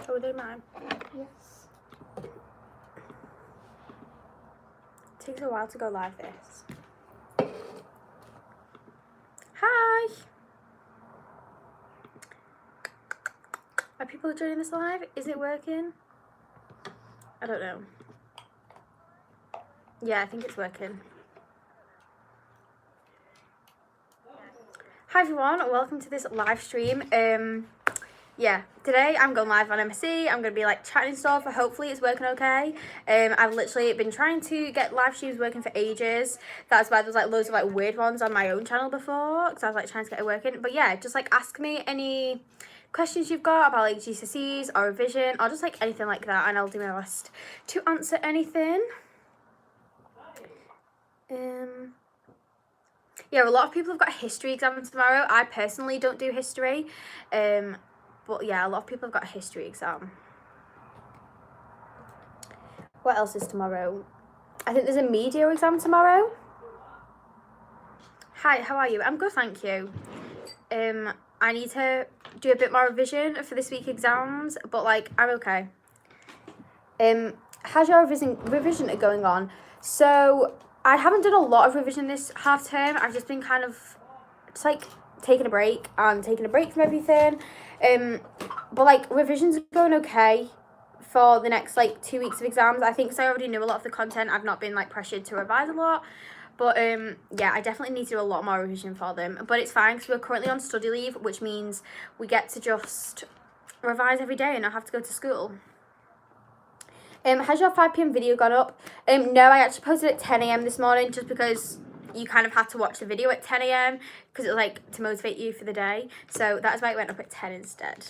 Oh, they mine? Yes. It takes a while to go live this. Hi! Are people joining this live? Is it working? I don't know. Yeah, I think it's working. Hi everyone, welcome to this live stream. Yeah, today I'm going live on MSE. I'm going to be like chatting and stuff. Hopefully it's working okay. I've literally been trying to get live streams working for ages. That's why there's like loads of like weird ones on my own channel before, because I was like trying to get it working. But yeah, just like ask me any questions you've got about like GCSEs or revision or just like anything like that, and I'll do my best to answer anything. Yeah, a lot of people have got a history exam tomorrow. I personally don't do history. But yeah, a lot of people have got a history exam. What else is tomorrow? I think there's a media exam tomorrow. Hi, how are you? I'm good, thank you. I need to do a bit more revision for this week's exams, but like, I'm okay. How's your revision going on? So, I haven't done a lot of revision this half term. I've just been kind of just like taking a break from everything. But like revision's going okay for the next like 2 weeks of exams. I think so I already knew a lot of the content. I've not been like pressured to revise a lot. But yeah, I definitely need to do a lot more revision for them. But it's fine because we're currently on study leave, which means we get to just revise every day and not have to go to school. Has your 5 p.m. video gone up? No, I actually posted at 10 a.m. this morning just because you kind of had to watch the video at 10 a.m. because it was like to motivate you for the day. So that's why it went up at 10 instead.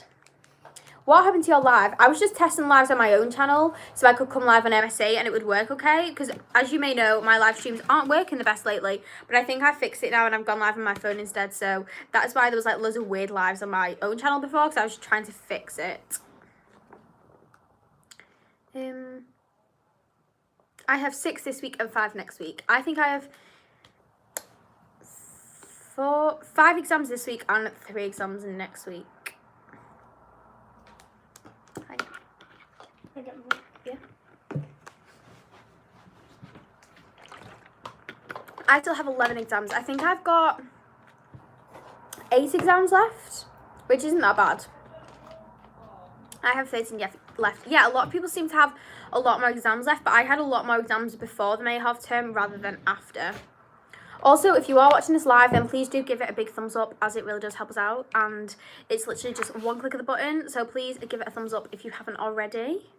What happened to your live? I was just testing lives on my own channel so I could come live on MSE and it would work okay. Because as you may know, my live streams aren't working the best lately. But I think I fixed it now and I've gone live on my phone instead. So that's why there was like loads of weird lives on my own channel before, because I was trying to fix it. I have 6 this week and 5 next week. I think I have 5 exams this week and 3 exams next week. Hi. Yeah. I still have 11 exams. I think I've got 8 exams left, which isn't that bad. I have 13 left. Yeah, a lot of people seem to have a lot more exams left, but I had a lot more exams before the May half term rather than after. Also, if you are watching this live, then please do give it a big thumbs up, as it really does help us out. And it's literally just one click of the button, so please give it a thumbs up if you haven't already.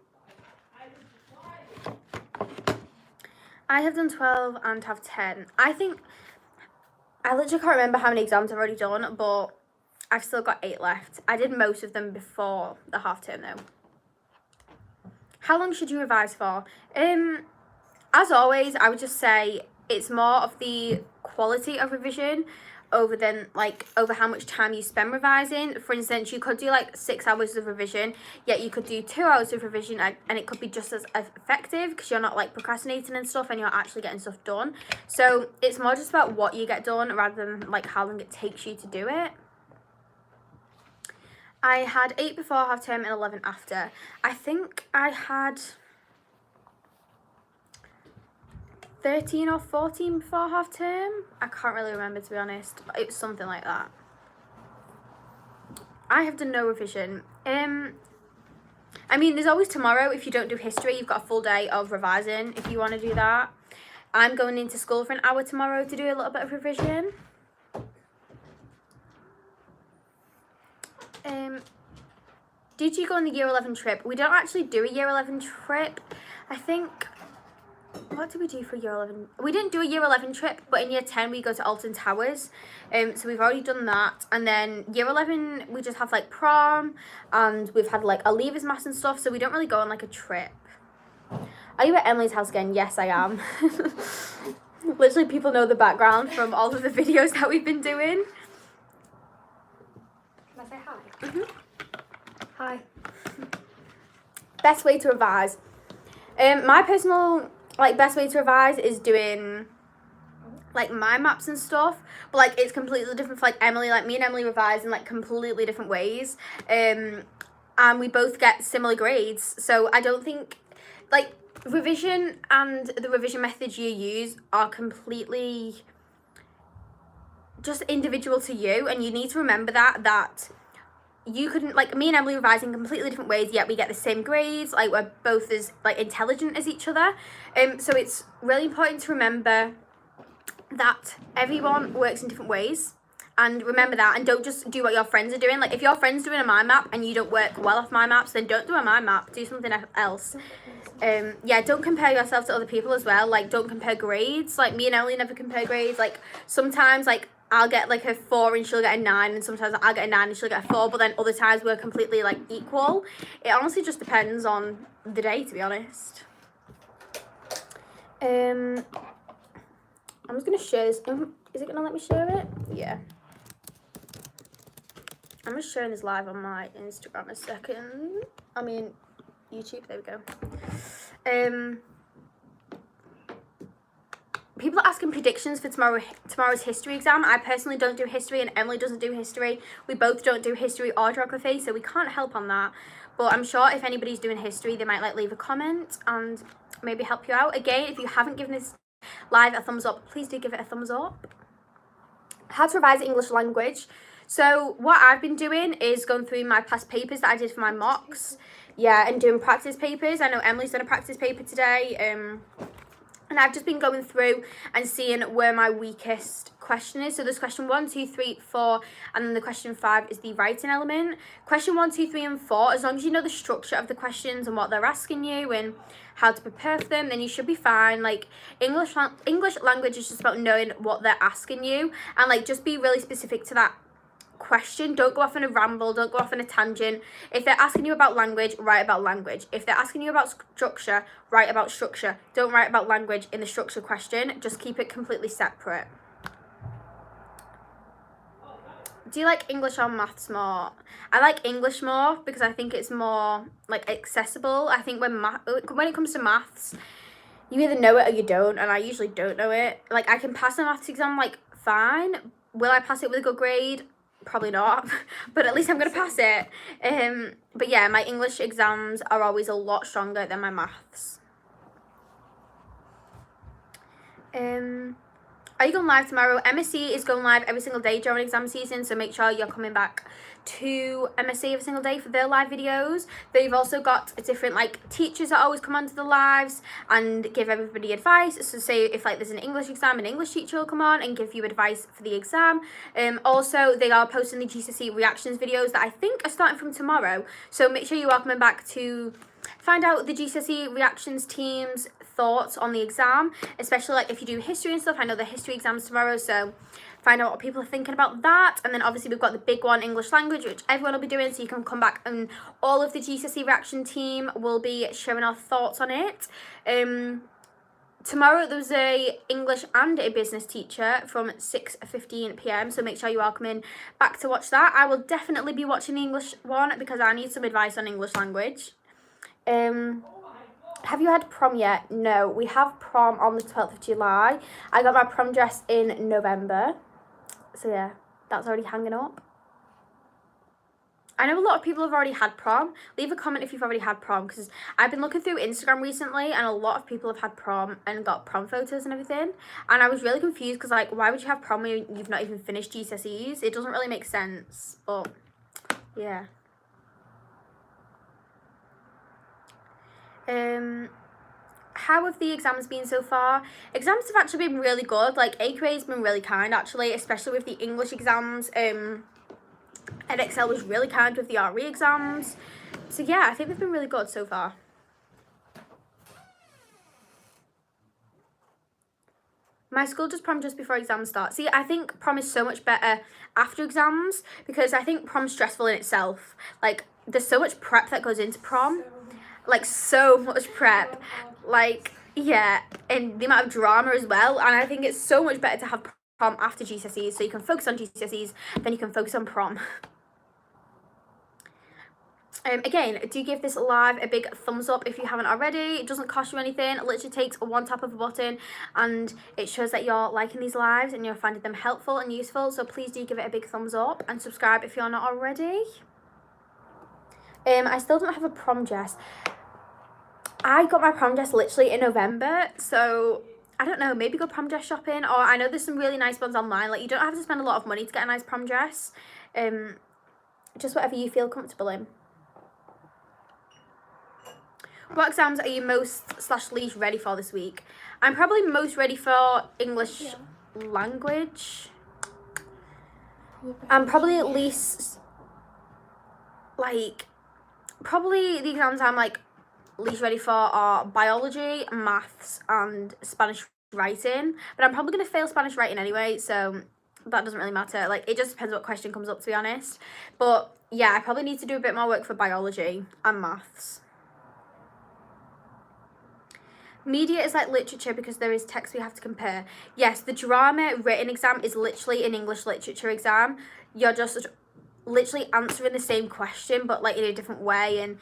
I have done 12 and have 10. I literally can't remember how many exams I've already done, but I've still got 8 left. I did most of them before the half term though. How long should you revise for? As always, I would just say it's more of the quality of revision over how much time you spend revising. For instance, you could do like 6 hours of revision, yet you could do 2 hours of revision and it could be just as effective because you're not like procrastinating and stuff and you're actually getting stuff done. So it's more just about what you get done rather than like how long it takes you to do it. I had 8 before half term and 11 after. I think I had 13 or 14 before half term. I can't really remember, to be honest, but it was something like that. I have done no revision. I mean, there's always tomorrow. If you don't do history, you've got a full day of revising if you want to do that. I'm going into school for an hour tomorrow to do a little bit of revision. Did you go on the year 11 trip? We don't actually do a year 11 trip. I think, what did we do for year 11? We didn't do a year 11 trip, but in year 10 we go to Alton Towers. So we've already done that. And then year 11 we just have like prom and we've had like a leavers mass and stuff, so we don't really go on like a trip. Are you at Emily's house again? Yes, I am. Literally people know the background from all of the videos that we've been doing. Can I say hi? Mm-hmm. Hi. Best way to revise. My personal best way to revise is doing like mind maps and stuff, but like it's completely different for like Emily. Like me and Emily revise in like completely different ways. and we both get similar grades. So I don't think, like, revision and the revision methods you use are completely just individual to you, and you need to remember that you couldn't, like, me and Emily revise in completely different ways, yet we get the same grades. Like, we're both as, like, intelligent as each other. So it's really important to remember that everyone works in different ways, and remember that, and don't just do what your friends are doing. Like, if your friend's doing a mind map and you don't work well off mind maps, then don't do a mind map, do something else. Yeah, don't compare yourself to other people as well. Like, don't compare grades. Like, me and Emily never compare grades. Like, sometimes, like, I'll get like a 4 and she'll get a 9, and sometimes I'll get a 9 and she'll get a 4, but then other times we're completely, like, equal. It honestly just depends on the day, to be honest. I'm just gonna share this. Is it gonna let me share it? Yeah. I'm just sharing this live on my Instagram a second. I mean, YouTube. There we go. People are asking predictions for tomorrow's history exam. I personally don't do history, and Emily doesn't do history. We both don't do history or geography, so we can't help on that. But I'm sure if anybody's doing history, they might, like, leave a comment and maybe help you out. Again, if you haven't given this live a thumbs up, please do give it a thumbs up. How to revise English language. So what I've been doing is going through my past papers that I did for my mocks. Yeah, and doing practice papers. I know Emily's done a practice paper today. And I've just been going through and seeing where my weakest question is. So there's question 1, 2, 3, 4, and then the question 5 is the writing element. Question 1, 2, 3, and 4, as long as you know the structure of the questions and what they're asking you and how to prepare for them, then you should be fine. Like, English language is just about knowing what they're asking you, and, like, just be really specific to that question. Don't go off on a ramble, don't go off on a tangent. If they're asking you about language, write about language. If they're asking you about structure, write about structure. Don't write about language in the structure question. Just keep it completely separate. Do you like English or maths more? I like English more because I think it's more, like, accessible. I think when it comes to maths, you either know it or you don't, and I usually don't know it. Like, I can pass a maths exam, like, fine. Will I pass it with a good grade? Probably not, but at least I'm going to pass it. But yeah, my English exams are always a lot stronger than my maths. Are you going live tomorrow? MSE is going live every single day during exam season, so make sure you're coming back to MSE every single day for their live videos. They've also got different, like, teachers that always come onto the lives and give everybody advice. So say if, like, there's an English exam, an English teacher will come on and give you advice for the exam. Also, they are posting the GCSE reactions videos that I think are starting from tomorrow, so make sure you are coming back to find out the GCSE reactions team's thoughts on the exam, especially, like, if you do history and stuff. I know the history exam's tomorrow, so find out what people are thinking about that. And then obviously we've got the big one, English language, which everyone will be doing, so you can come back and all of the GCSE reaction team will be sharing our thoughts on it. Tomorrow there's a English and a business teacher from 6:15 p.m, so make sure you are coming back to watch that. I will definitely be watching the English one because I need some advice on English language. Have you had prom yet? No, we have prom on the 12th of July. I got my prom dress in November. So yeah, that's already hanging up. I know a lot of people have already had prom. Leave a comment if you've already had prom, because I've been looking through Instagram recently and a lot of people have had prom and got prom photos and everything. And I was really confused because, like, why would you have prom when you've not even finished GCSEs? It doesn't really make sense, but yeah. How have the exams been so far? Exams have actually been really good. Like, AQA's been really kind, actually, especially with the English exams. EdXL was really kind with the RE exams. So yeah, I think they've been really good so far. My school does prom just before exams start. See, I think prom is so much better after exams because I think prom's stressful in itself. Like, there's so much prep that goes into prom. Like, so much prep. Like, yeah, and the amount of drama as well. And I think it's so much better to have prom after GCSEs, so you can focus on GCSEs, then you can focus on prom. Again, do give this live a big thumbs up if you haven't already. It doesn't cost you anything. It literally takes one tap of a button and it shows that you're liking these lives and you're finding them helpful and useful. So please do give it a big thumbs up and subscribe if you're not already. I still don't have a prom dress. I got my prom dress literally in November, so I don't know, maybe go prom dress shopping, or I know there's some really nice ones online. Like, you don't have to spend a lot of money to get a nice prom dress. Just whatever you feel comfortable in. What exams are you most/least ready for this week? I'm probably most ready for English language. I'm probably at least, like, probably the exams I'm, like, least ready for are biology, maths, and Spanish writing. But I'm probably going to fail Spanish writing anyway, so that doesn't really matter. Like, it just depends what question comes up, to be honest. But, yeah, I probably need to do a bit more work for biology and maths. Media is like literature because there is text we have to compare. Yes, the drama written exam is literally an English literature exam. You're just literally answering the same question but like in a different way, and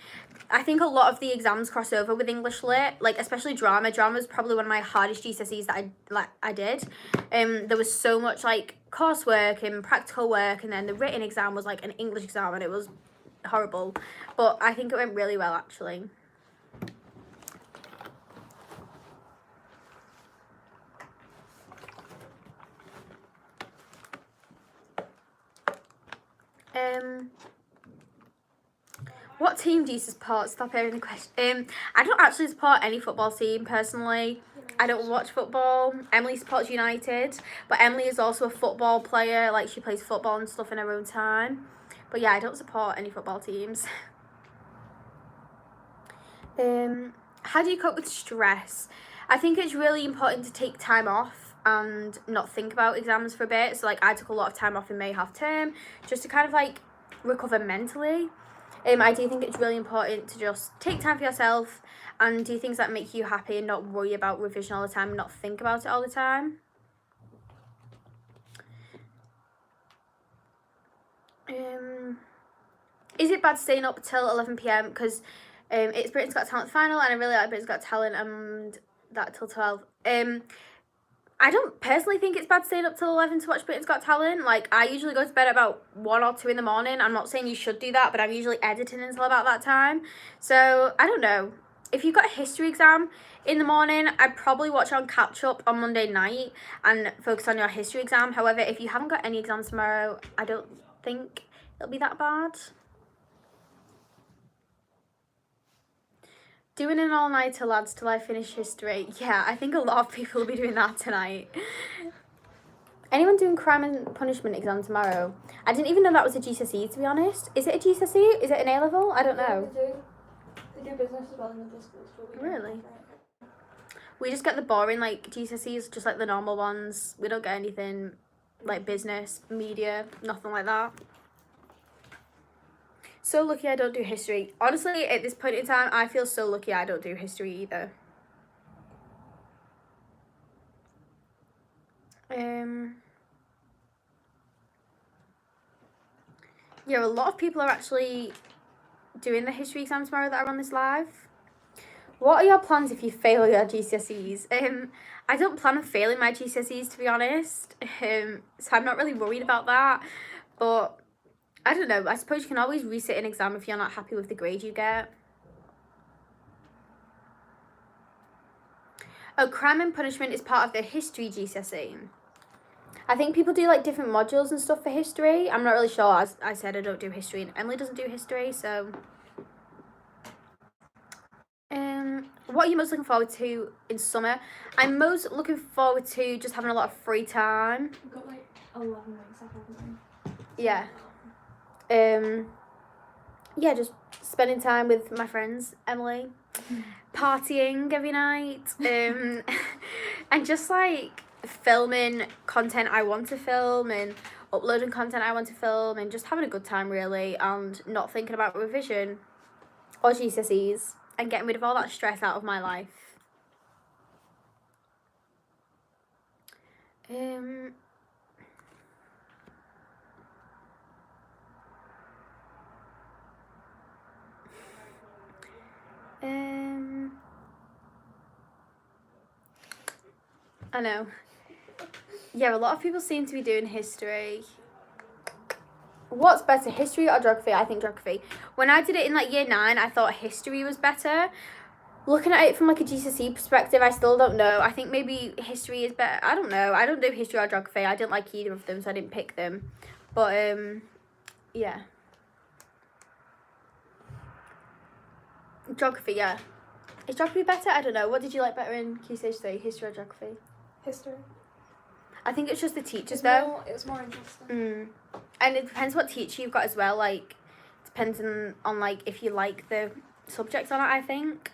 I think a lot of the exams cross over with English lit, like especially drama. Drama is probably one of my hardest GCSEs that I did. There was so much like coursework and practical work, and then the written exam was like an English exam and it was horrible, but I think it went really well actually. What team do you support? Stop hearing the question. I don't actually support any football team personally. I don't watch football. Emily supports United, but Emily is also a football player. Like, she plays football and stuff in her own time. But yeah, I don't support any football teams. How do you cope with stress? I think it's really important to take time off and not think about exams for a bit. So like, I took a lot of time off in May half term just to kind of like recover mentally. I do think it's really important to just take time for yourself and do things that make you happy and not worry about revision all the time and not think about it all the time. Is it bad staying up till 11 p.m? Because it's Britain's Got Talent final and I really like Britain's Got Talent and that till 12. I don't personally think it's bad staying up till 11 to watch Britain's Got Talent. Like, I usually go to bed about 1 or 2 in the morning. I'm not saying you should do that, but I'm usually editing until about that time. So, I don't know. If you've got a history exam in the morning, I'd probably watch on catch up on Monday night and focus on your history exam. However, if you haven't got any exams tomorrow, I don't think it'll be that bad. Doing an all-nighter, lads, till I finish history. Yeah, I think a lot of people will be doing that tonight. Anyone doing crime and punishment exam tomorrow? I didn't even know that was a GCSE, to be honest. Is it a GCSE? Is it an A-level? I don't know. They do business as well in the distance. Really? We just get the boring, like, GCSEs, just like the normal ones. We don't get anything like business, media, nothing like that. So lucky I don't do history. Honestly, at this point in time, I feel so lucky I don't do history either. Yeah, a lot of people are actually doing the history exam tomorrow that are on this live. What are your plans if you fail your GCSEs? I don't plan on failing my GCSEs, to be honest. So I'm not really worried about that. But I don't know. I suppose you can always resit an exam if you're not happy with the grade you get. Oh, crime and punishment is part of the history GCSE. I think people do like different modules and stuff for history. I'm not really sure. As I said, I don't do history and Emily doesn't do history, so... what are you most looking forward to in summer? I'm most looking forward to just having a lot of free time. We've got like 11 weeks left, haven't we? Yeah. Yeah, just spending time with my friends, Emily, partying every night, and just like filming content I want to film and uploading content I want to film and just having a good time really, and not thinking about revision or GCSEs and getting rid of all that stress out of my life. I know. Yeah, a lot of people seem to be doing history. What's better, history or geography? I think geography. When I did it in like year 9, I thought history was better. Looking at it from like a GCSE perspective, I still don't know. I think maybe history is better. I don't know. I don't do history or geography. I didn't like either of them, so I didn't pick them. But yeah. Geography, yeah. Is geography better? I don't know. What did you like better in Key Stage 3, history or geography? History. I think it's just the teachers, It was more interesting. And it depends what teacher you've got as well. Like, depending on like if you like the subjects on it, I think.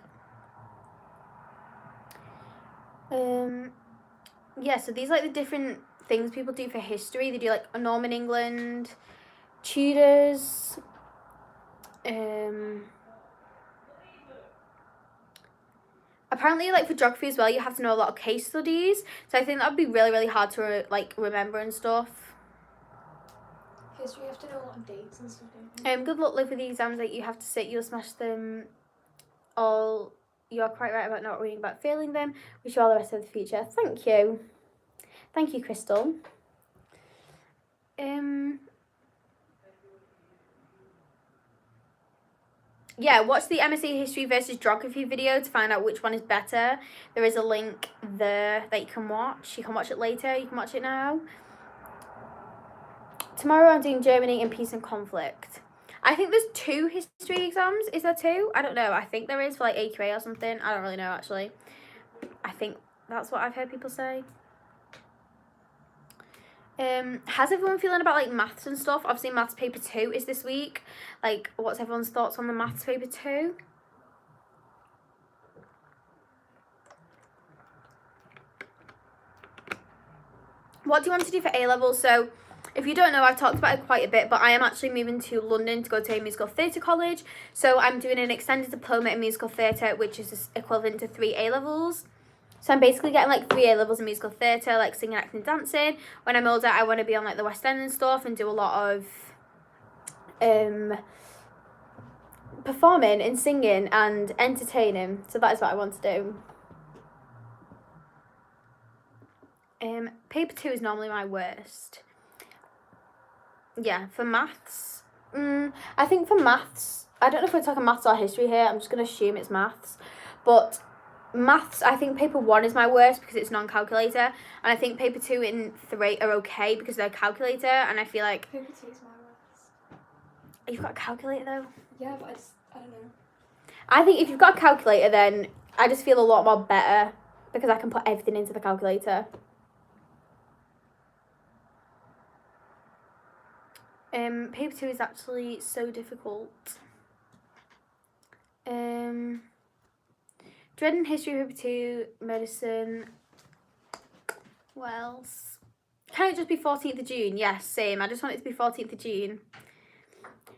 Yeah, so these are like the different things people do for history. They do like a Norman England, Tudors, apparently like for geography as well, you have to know a lot of case studies. So I think that would be really, really hard to like remember and stuff. History, you have to know a lot of dates and stuff, don't you? Good luck with the exams that you have to sit. You'll smash them all. You're quite right about not worrying about failing them. Wish you all the best of the future. Thank you. Thank you, Crystal. Yeah, watch the MSE History versus Geography video to find out which one is better. There is a link there that you can watch. You can watch it later. You can watch it now. Tomorrow I'm doing Germany and Peace and Conflict. I think there's 2 history exams. Is there 2? I don't know. I think there is for like AQA or something. I don't really know actually. I think that's what I've heard people say. How's everyone feeling about like maths and stuff? Obviously maths paper 2 is this week. Like, what's everyone's thoughts on the maths paper 2? What do you want to do for A-levels? So if you don't know, I've talked about it quite a bit, but I am actually moving to London to go to a musical theatre college. So I'm doing an extended diploma in musical theatre, which is equivalent to 3 A-levels. So I'm basically getting like 3 A-levels in musical theatre, like singing, acting, dancing. When I'm older, I want to be on like the West End and stuff and do a lot of performing and singing and entertaining. So that is what I want to do. Paper 2 is normally my worst. Yeah, for maths. I think for maths, I don't know if we're talking maths or history here. I'm just going to assume it's maths. But maths, I think paper 1 is my worst because it's non-calculator, and I think paper 2 and 3 are okay because they're calculator, and I feel like paper 2 is my worst. You've got a calculator though? Yeah, but I don't know. I think if you've got a calculator, then I just feel a lot more better because I can put everything into the calculator. Paper 2 is actually so difficult. Dreading history, paper 2, medicine. What else? Can it just be 14th of June? Yes, same. I just want it to be 14th of June.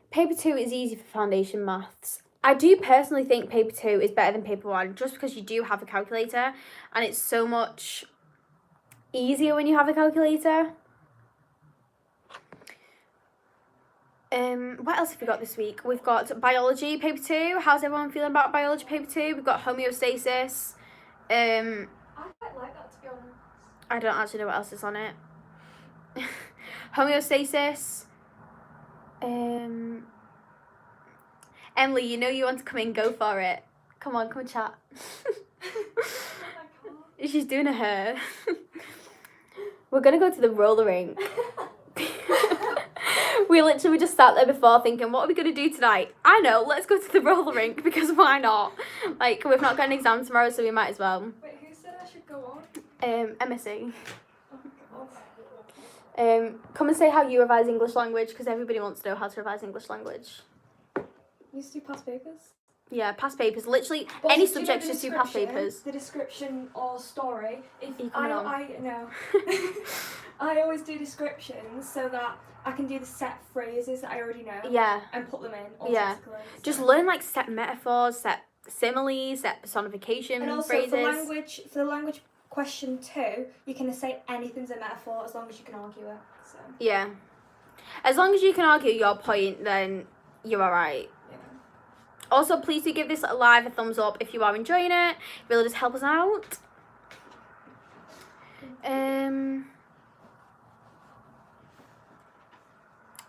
Paper 2 is easy for foundation maths. I do personally think paper 2 is better than paper 1 just because you do have a calculator and it's so much easier when you have a calculator. What else have we got this week? We've got biology paper 2. How's everyone feeling about biology paper 2? We've got homeostasis. I quite like that, to be honest. I don't actually know what else is on it. Homeostasis. Emily, you know you want to come in, go for it. Come on, come and chat. She's doing a hair. We're gonna go to the roller rink. We literally just sat there before thinking, what are we going to do tonight? I know, let's go to the roller rink because why not? Like, we've not got an exam tomorrow, so we might as well. Wait, who said I should go on? MSE. Oh, come and say how you revise English language because everybody wants to know how to revise English language. You used to do past papers? Yeah, past papers. Literally, But any do you know subject, the just do past papers. The description or story. If Are you coming on? I know. I always do descriptions so that I can do the set phrases that I already know. Yeah. And put them in Yeah. automatically. Just learn like set metaphors, set similes, set personification and also phrases. for the language question 2, you can say anything's a metaphor as long as you can argue it. So. Yeah. As long as you can argue your point, then you're alright. Yeah. Also, please do give this live a thumbs up if you are enjoying it. It really does help us out.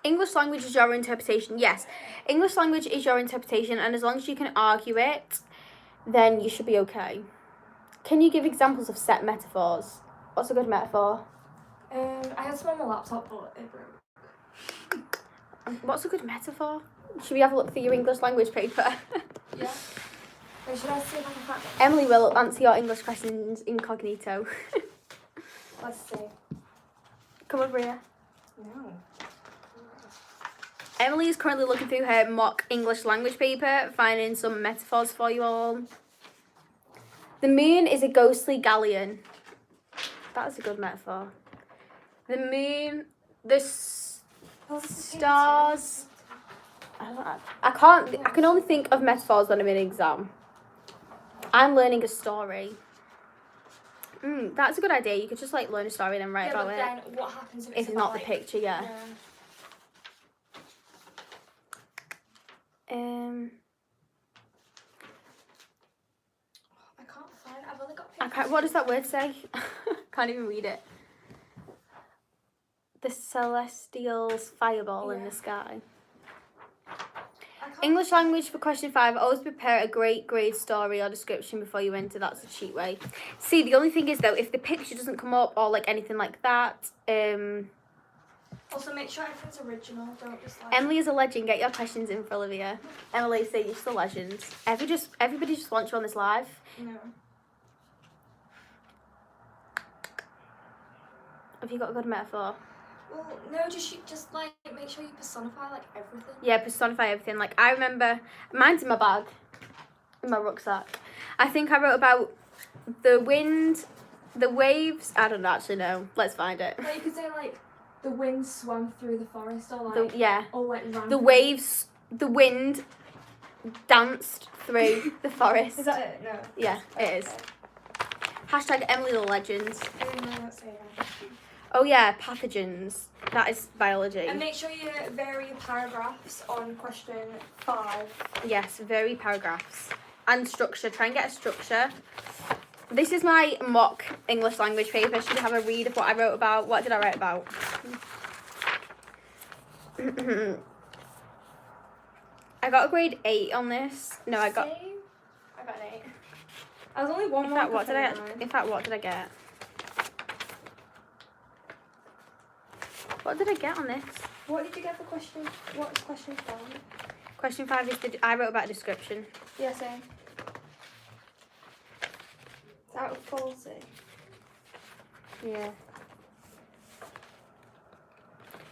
English language is your interpretation. Yes, English language is your interpretation, and as long as you can argue it, then you should be okay. Can you give examples of set metaphors? What's a good metaphor? I had some on my laptop, but it broke. What's a good metaphor? Should we have a look through your English language paper? Yeah. Or should I see if I can find it? Emily will answer your English questions incognito. Let's see. Come over here. No. Emily is currently looking through her mock English language paper, finding some metaphors for you all. The moon is a ghostly galleon. That is a good metaphor. The moon, the stars. I can only think of metaphors when I'm in exam. I'm learning a story. That's a good idea. You could just like learn a story and then write about but it. then what happens if If it's not the picture, yeah. I can't find. I've only got pictures. What does that word say? Can't even read it. The celestial's fireball in the sky. English language for question 5. Always prepare a great grade story or description before you enter. That's a cheat way. See, the only thing is though, if the picture doesn't come up or like anything like that, Also, make sure everything's original. Don't just like. Emily is a legend. Get your questions in for Olivia. Emily, say you're just a legend. Everybody just wants you on this live. No. Have you got a good metaphor? Well, no, just like make sure you personify like everything. Yeah, personify everything. Like I remember, mine's in my bag, in my rucksack. I think I wrote about the wind, the waves. I don't actually know. Let's find it. Well, you could say like the wind swam through the forest, or like or like ran the waves, the wind danced through the forest. Is that it? No. Yeah, it is. Hashtag Emily the legend. No, don't say that. Oh yeah, pathogens. That is biology. And make sure you vary your paragraphs on question 5. Yes, vary paragraphs. And structure. Try and get a structure. This is my mock English language paper. Should we have a read of what I wrote about? What did I write about? I got a grade 8 on this. No, I got an 8. I was only one In more. fact, what did I get? What did I get on this? What did you get for question? What was question 5? Question 5 is I wrote about a description. Yeah, same. It's out of 40. Yeah.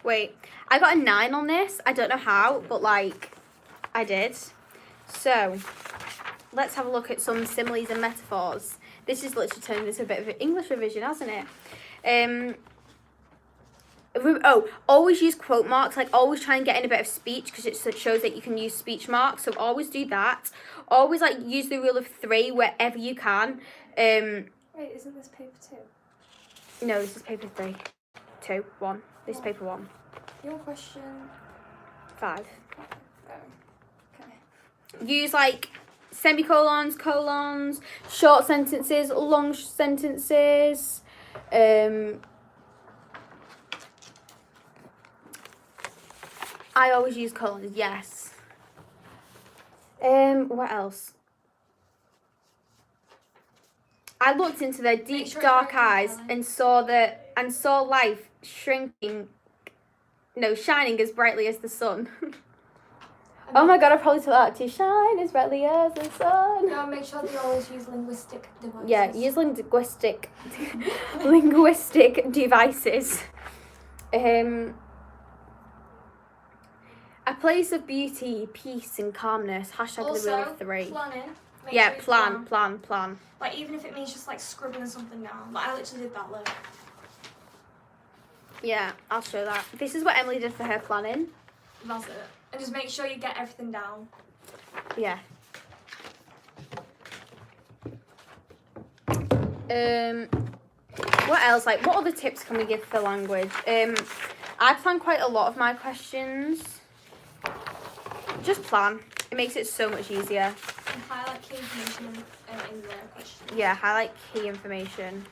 Wait, I got a 9 on this. I don't know how, but like, I did. So, let's have a look at some similes and metaphors. This is literally turned into a bit of an English revision, hasn't it? Always use quote marks. Like, always try and get in a bit of speech because it shows that you can use speech marks. So always do that. Always like use the rule of 3 wherever you can. Wait, isn't this paper 2? No, this is paper 3. 2, 1. This is paper 1. Your question 5. Oh, okay. Use like semicolons, colons, short sentences, long sentences. I always use colons, yes. What else? I looked into their deep dark eyes and saw life shining as brightly as the sun. Oh my god, I probably told that to shine as brightly as the sun. No, make sure that you always use linguistic devices. Yeah, use linguistic devices. A place of beauty, peace and calmness. Hashtag Also, the rule of 3. Planning. Yeah, Make sure you plan. Like, even if it means just like scribbling something down. Like, I literally did that, look. Yeah, I'll show that. This is what Emily did for her planning. That's it. And just make sure you get everything down. Yeah. What else? Like, what other tips can we give for language? I plan quite a lot of my questions. Just plan. It makes it so much easier. And highlight key information in the question. Yeah, highlight key information.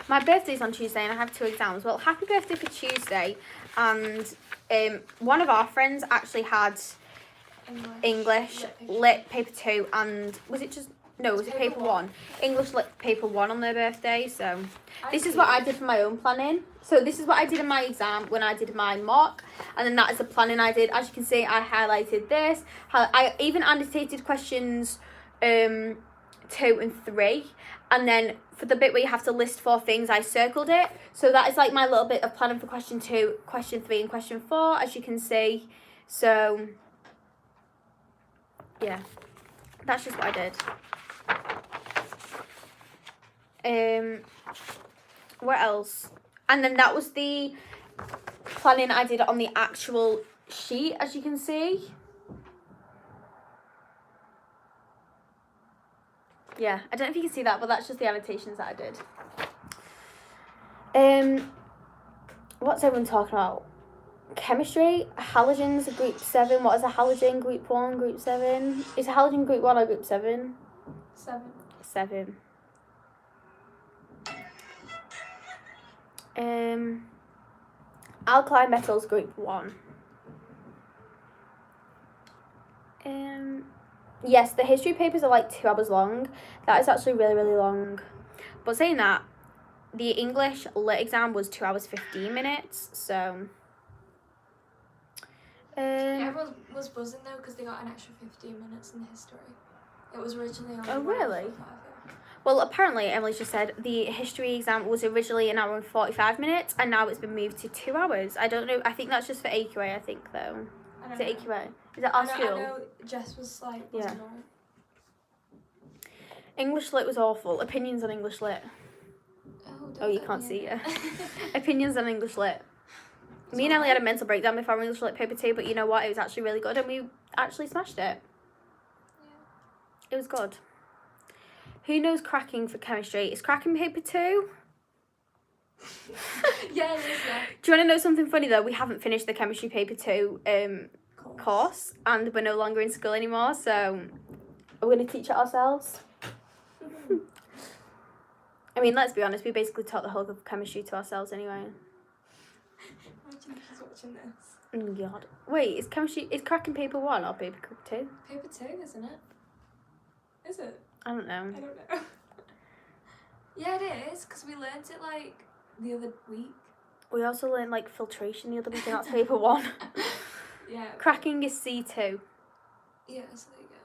My birthday's on Tuesday and I have 2 exams. Well, happy birthday for Tuesday. and one of our friends actually had English lit paper 2, and was it paper 1? English lit paper 1 on their birthday. So this is what I did for my own planning. So this is what I did in my exam when I did my mock, and then that is the planning I did. As you can see, I highlighted this. I even annotated questions 2 and 3, and then for the bit where you have to list 4 things, I circled it. So that is like my little bit of planning for question 2, question 3, and question 4, as you can see. So yeah, that's just what I did. What else? And then that was the planning I did on the actual sheet, as you can see. Yeah, I don't know if you can see that, but that's just the annotations that I did. What's everyone talking about? Chemistry, halogens, group 7. What is a halogen? Group 1, group 7. Is a halogen group 1 or group 7? 7. Alkali metals, group 1. Yes, the history papers are like 2 hours long. That is actually really, really long. But saying that, the English lit exam was 2 hours 15 minutes. So yeah, everyone was buzzing though because they got an extra 15 minutes in the history. It was originally only really? 45, yeah. Well, apparently, Emily just said the history exam was originally 1 hour and 45 minutes, and now it's been moved to 2 hours. I don't know. I think that's just for AQA, I think, though. Is it AQA? Is it our school? I know Jess was like, yeah. Annoying. English lit was awful. Opinions on English lit. Oh, you can't see it. Opinions on English lit. Me and Ellie had a mental breakdown before English lit paper 2, but you know what? It was actually really good, and we actually smashed it. Yeah. It was good. Who knows cracking for chemistry? Is cracking paper 2? Yeah, it is, yeah. Do you want to know something funny though? We haven't finished the chemistry paper 2 course, and we're no longer in school anymore, so we're going to teach it ourselves. I mean, let's be honest, we basically taught the whole of chemistry to ourselves anyway. Imagine if she's watching this. Oh God. Wait, is cracking paper 1 or paper 2? Paper 2, isn't it? Is it? I don't know. I don't know. Yeah, it is, because we learnt it like the other week. We also learned like filtration the other week, and that's paper 1. Yeah. Cracking is C2. Yeah, so there you go.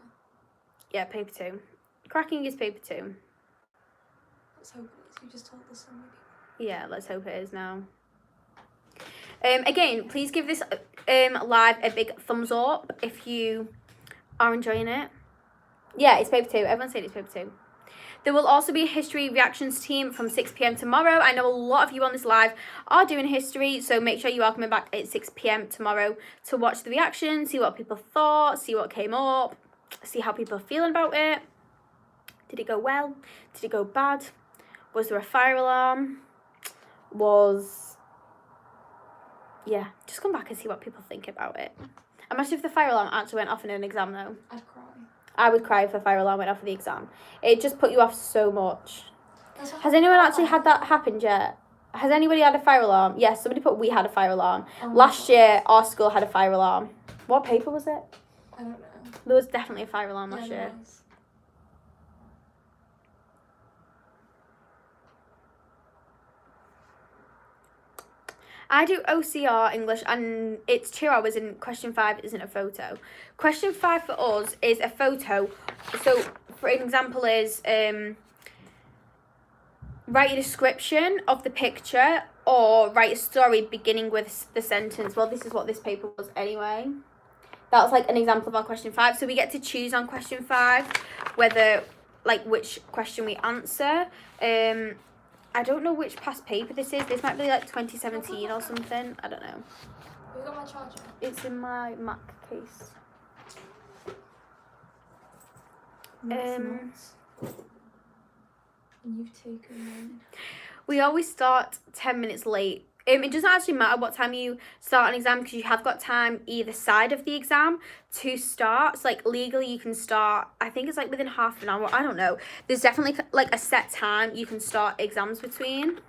Yeah, paper 2. Cracking is paper 2. Let's hope it is. You just told us so many people. Yeah, let's hope it is now. Again, please give this live a big thumbs up if you are enjoying it. Yeah, it's paper 2. Everyone's saying it's paper 2. There will also be a history reactions team from 6 p.m. tomorrow. I know a lot of you on this live are doing history, so make sure you are coming back at 6 p.m. tomorrow to watch the reaction, see what people thought, see what came up, see how people are feeling about it. Did it go well? Did it go bad? Was there a fire alarm? Yeah, just come back and see what people think about it. Imagine if the fire alarm actually went off in an exam though. I'd cry. I would cry if a fire alarm went off in the exam. It just put you off so much. Has anyone actually had that happen yet? Has anybody had a fire alarm? Yes, somebody put we had a fire alarm. Oh Last year, our school had a fire alarm. What paper was it? I don't know. There was definitely a fire alarm last year. Was. I do OCR English, and it's 2 hours, and question 5 isn't a photo. Question 5 for us is a photo. So, for example, is write a description of the picture or write a story beginning with the sentence. Well, this is what this paper was anyway. That's like an example of our question 5. So we get to choose on question 5 whether, like, which question we answer. I don't know which past paper this is. This might be like 2017 or something. I don't know. Have you got my charger? It's in my Mac case. You've taken one. We always start 10 minutes late. It doesn't actually matter what time you start an exam, because you have got time either side of the exam to start. So, like, legally you can start, I think it's like within half an hour. I don't know. There's definitely like a set time you can start exams between.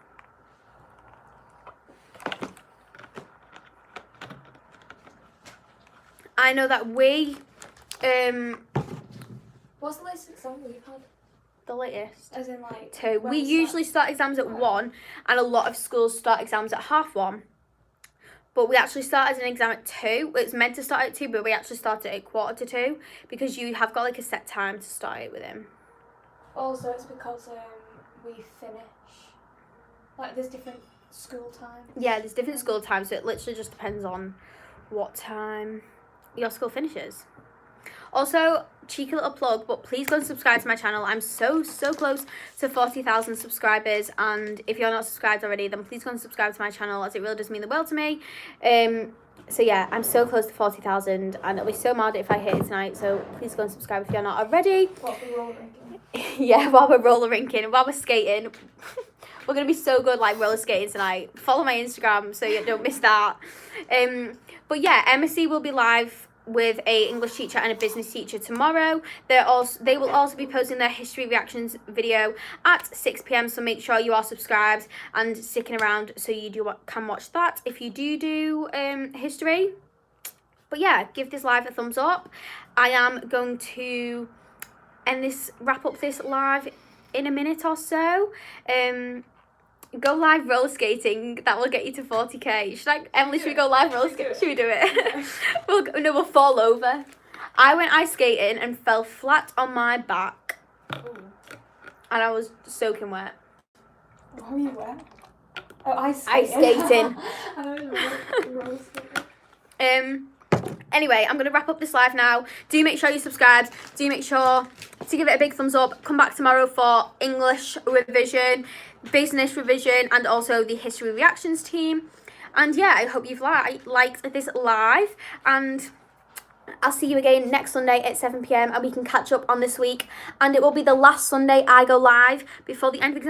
I know that we, What's the latest exam we've had? the latest. As in like 2. when We it's usually start exams at 1, and a lot of schools start exams at 1:30. But we actually started an exam at 2. It's meant to start at 2, but we actually started at 1:45 because you have got like a set time to start it with him. Also, it's because we finish. Like, there's different school times. Yeah, there's different school times, so it literally just depends on what time your school finishes. Also, cheeky little plug, but please go and subscribe to my channel. I'm so close to 40,000 subscribers, and if you're not subscribed already, then please go and subscribe to my channel, as it really does mean the world to me. So yeah, I'm so close to 40,000, and it'll be so mad if I hit it tonight, so please go and subscribe if you're not already. What, the roller rinking? Yeah, while we're roller rinking, while we're skating. We're going to be so good, like, roller skating tonight. Follow my Instagram so you don't miss that. But yeah, MSE will be live with a English teacher and a business teacher tomorrow. They will also be posting their history reactions video at 6 p.m. So make sure you are subscribed and sticking around so you can watch that if you do history. But yeah, give this live a thumbs up. I am going to wrap up this live in a minute or so. Go live roller skating. That will get you to 40k. Emily, should we go live roller skating? Should we do it? We'll fall over. I went ice skating and fell flat on my back. Ooh. And I was soaking wet. What were you wet? Oh, ice skating. Ice skating. I was roller skating. Anyway, I'm going to wrap up this live now. Do make sure you subscribe. Do make sure to give it a big thumbs up. Come back tomorrow for English revision, business revision, and also the history reactions team. And yeah, I hope you've liked this live. And I'll see you again next Sunday at 7 p.m. and we can catch up on this week. And it will be the last Sunday I go live before the end of exam.